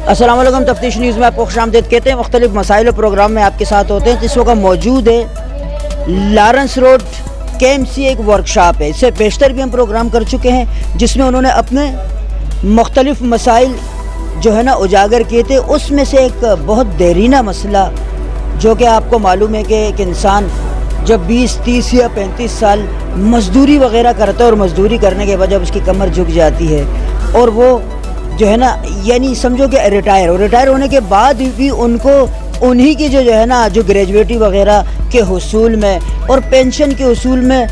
السلام علیکم، تفتیش نیوز میں آپ کو خوش آمدید کہتے ہیں۔ مختلف مسائل و پروگرام میں آپ کے ساتھ ہوتے ہیں۔ اس وقت موجود ہے لارنس روڈ KMC ایک ورکشاپ ہے۔ اس سے بیشتر بھی ہم پروگرام کر چکے ہیں جس میں انہوں نے اپنے مختلف مسائل جو ہے نا اجاگر کیے تھے۔ اس میں سے ایک بہت دیرینہ مسئلہ جو کہ آپ کو معلوم ہے کہ ایک انسان جب 20 30 یا 35 سال مزدوری وغیرہ کرتا ہے اور مزدوری کرنے کے بعد جب اس کی کمر جھک جاتی ہے اور وہ جو ہے نا یعنی سمجھو کہ ریٹائر ہونے کے بعد بھی ان کو انہی کی جو ہے نا جو گریجویٹی وغیرہ کے حصول میں اور پینشن کے حصول میں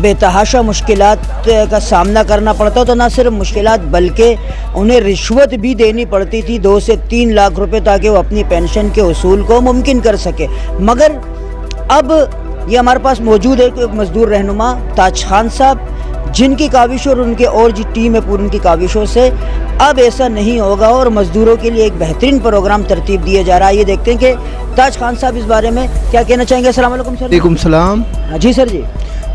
بے تحاشا مشکلات کا سامنا کرنا پڑتا، تو نہ صرف مشکلات بلکہ انہیں رشوت بھی دینی پڑتی تھی 2 سے 3 لاکھ روپے تاکہ وہ اپنی پینشن کے حصول کو ممکن کر سکے۔ مگر اب یہ ہمارے پاس موجود ہے کہ مزدور رہنما تاج خان صاحب، جن کی کاوشوں اور ان کے اور جو ٹیم ہے پوری ان کی کاوشوں سے اب ایسا نہیں ہوگا اور مزدوروں کے لیے ایک بہترین پروگرام ترتیب دیا جا رہا ہے۔ یہ دیکھتے ہیں کہ تاج خان صاحب اس بارے میں کیا کہنا چاہیں گے۔ السلام علیکم سر۔ وعلیکم السلام۔ جی سر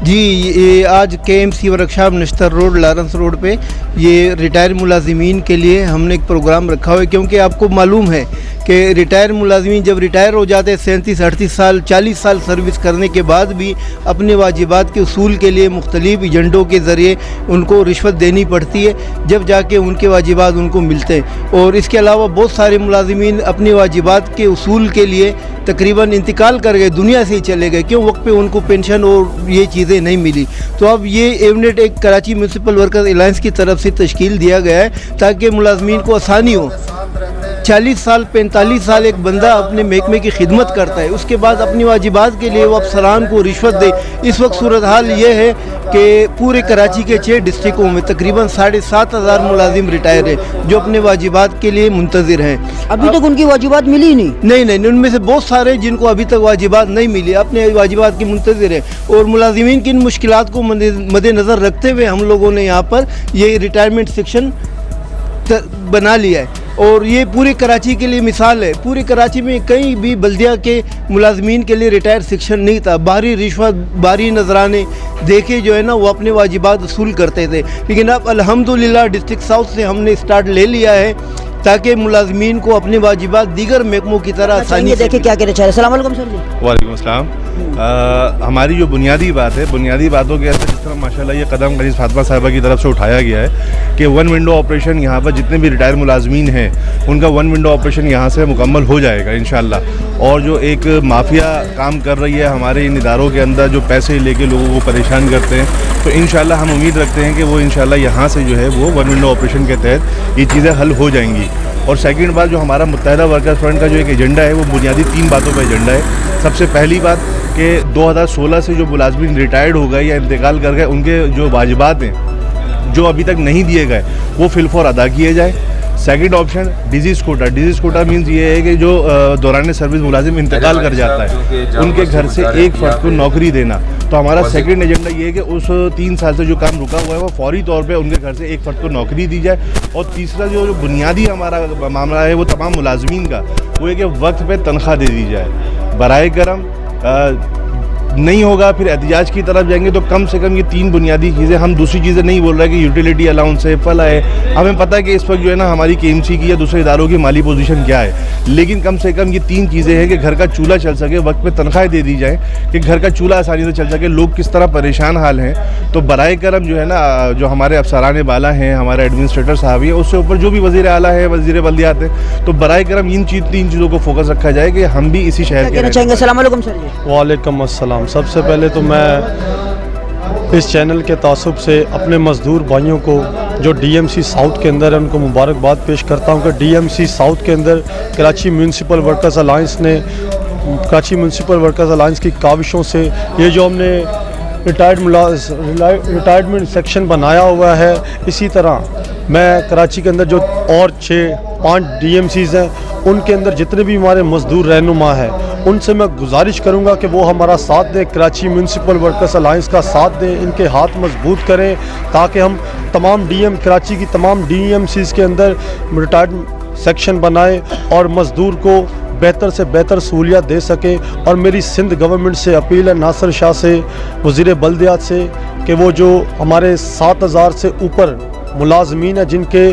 جی یہ آج KMC ورکشاپ نشتر روڈ لارنس روڈ پہ یہ ریٹائر ملازمین کے لیے ہم نے ایک پروگرام رکھا ہوا ہے، کیونکہ آپ کو معلوم ہے کہ ریٹائر ملازمین جب ریٹائر ہو جاتے ہیں 37 38 سال 40 سال سروس کرنے کے بعد بھی اپنے واجبات کے اصول کے لیے مختلف ایجنٹوں کے ذریعے ان کو رشوت دینی پڑتی ہے، جب جا کے ان کے واجبات ان کو ملتے ہیں۔ اور اس کے علاوہ بہت سارے ملازمین اپنے واجبات کے اصول کے لیے تقریباً انتقال کر گئے، دنیا سے ہی چلے گئے، کیوں وقت پہ ان کو پینشن اور یہ چیزیں نہیں ملی۔ تو اب یہ ایونٹ ایک کراچی میونسپل ورکرز الائنس کی طرف سے تشکیل دیا گیا ہے تاکہ ملازمین کو آسانی ہو۔ 40 سال 45 سال ایک بندہ اپنے محکمے کی خدمت کرتا ہے، اس کے بعد اپنی واجبات کے لیے وہ افسران کو رشوت دے۔ اس وقت صورتحال یہ ہے کہ پورے کراچی کے 6 ڈسٹرکوں میں تقریباً 7,500 ملازم ریٹائر ہیں جو اپنے واجبات کے لیے منتظر ہیں۔ ابھی تک ان کی واجبات ملی نہیں؟ ان میں سے بہت سارے جن کو ابھی تک واجبات نہیں ملی اپنے واجبات کی منتظر ہیں، اور ملازمین کی ان مشکلات کو مد نظر رکھتے ہوئے ہم لوگوں نے یہاں پر یہ ریٹائرمنٹ سیکشن بنا لیا ہے، اور یہ پورے کراچی کے لیے مثال ہے۔ پورے کراچی میں کہیں بھی بلدیہ کے ملازمین کے لیے ریٹائر سیکشن نہیں تھا، باہری رشوت باہری نذرانے دیکھے جو ہے نا وہ اپنے واجبات وصول کرتے تھے، لیکن اب الحمدللہ ڈسٹرکٹ ساؤتھ سے ہم نے اسٹارٹ لے لیا ہے تاکہ ملازمین کو اپنے واجبات دیگر محکموں کی طرح آسانی سے دیکھیں کیا کہنا چاہ رہے ہیں۔ السلام علیکم سر جی۔ وعلیکم السلام۔ ہماری جو بنیادی بات ہے، بنیادی باتوں کے اندر جس طرح ماشاءاللہ یہ قدم غنیز فاطمہ صاحبہ کی طرف سے اٹھایا گیا ہے کہ 1 ونڈو آپریشن یہاں پر جتنے بھی ریٹائر ملازمین ہیں ان کا 1 ونڈو آپریشن یہاں سے مکمل ہو جائے گا انشاءاللہ۔ اور جو ایک مافیا کام کر رہی ہے ہمارے ان اداروں کے اندر جو پیسے لے کے لوگوں کو پریشان کرتے ہیں، تو انشاءاللہ ہم امید رکھتے ہیں کہ وہ انشاءاللہ یہاں سے جو ہے وہ 1 ونڈو آپریشن کے تحت یہ چیزیں حل ہو جائیں گی۔ اور سیکنڈ بات جو ہمارا متحدہ ورکرز فرنٹ کا جو ایک ایجنڈا ہے وہ بنیادی 3 باتوں کا ایجنڈا ہے۔ سب سے پہلی بات کہ 2016 سے جو ملازمین ریٹائرڈ ہو گئے یا انتقال کر گئے ان کے جو واجبات ہیں جو ابھی تک نہیں دیے گئے وہ فی الفور ادا کیے جائیں۔ Second option disease quota means یہ ہے کہ جو دوران سروس ملازم انتقال کر جاتا ہے ان کے گھر سے ایک فرد کو نوکری دینا۔ تو ہمارا سیکنڈ ایجنڈا یہ ہے کہ اس 3 سال سے جو کام رکا ہوا ہے وہ فوری طور پہ ان کے گھر سے ایک فرد کو نوکری دی جائے۔ اور تیسرا جو بنیادی ہمارا معاملہ ہے وہ تمام ملازمین کا وہ ہے کہ وقت پہ تنخواہ دے دی جائے۔ برائے کرم نہیں ہوگا پھر احتجاج کی طرف جائیں گے، تو کم سے کم یہ 3 بنیادی چیزیں، ہم دوسری چیزیں نہیں بول رہے کہ یوٹیلیٹی الاؤنس ہے فلا ہے، ہمیں پتہ ہے کہ اس وقت جو ہے نا ہماری KMC کی یا دوسرے اداروں کی مالی پوزیشن کیا ہے، لیکن کم سے کم یہ 3 چیزیں ہیں کہ گھر کا چولہا چل سکے، وقت پہ تنخواہیں دے دی جائیں کہ گھر کا چولہا آسانی سے چل سکے۔ لوگ کس طرح پریشان حال ہیں، تو برائے کرم جو ہے نا جو ہمارے افسران بالا ہیں، ہمارے ایڈمنسٹریٹر صاحب ہیں، اس سے اوپر جو بھی وزیر اعلیٰ ہے، وزیر بلدیات ہیں، تو برائے کرم ان 3 چیزوں کو فوکس رکھا جائے کہ ہم بھی اسی شہر کے رہنے۔ السلام علیکم سر جی۔ وعلیکم السلام۔ سب سے پہلے تو میں اس چینل کے تعصب سے اپنے مزدور بھائیوں کو جو DMC ساؤتھ کے اندر ہے ان کو مبارکباد پیش کرتا ہوں کہ DMC ساؤتھ کے اندر کراچی میونسپل ورکرز الائنس نے کراچی میونسپل ورکرز الائنس کی کاوشوں سے یہ جو ہم نے ریٹائرمنٹ سیکشن بنایا ہوا ہے، اسی طرح میں کراچی کے اندر جو اور 5 DMCs ہیں ان کے اندر جتنے بھی ہمارے مزدور رہنما ہیں ان سے میں گزارش کروں گا کہ وہ ہمارا ساتھ دیں، کراچی میونسپل ورکرز الائنس کا ساتھ دیں، ان کے ہاتھ مضبوط کریں تاکہ ہم تمام کراچی کی تمام DMCs کے اندر ریٹائرمنٹ سیکشن بنائیں اور مزدور کو بہتر سے بہتر سہولیات دے سکیں۔ اور میری سندھ گورنمنٹ سے اپیل ہے، ناصر شاہ سے، وزیر بلدیات سے، کہ وہ جو ہمارے 7,000 سے اوپر ملازمین ہیں جن کے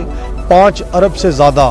5 ارب سے زیادہ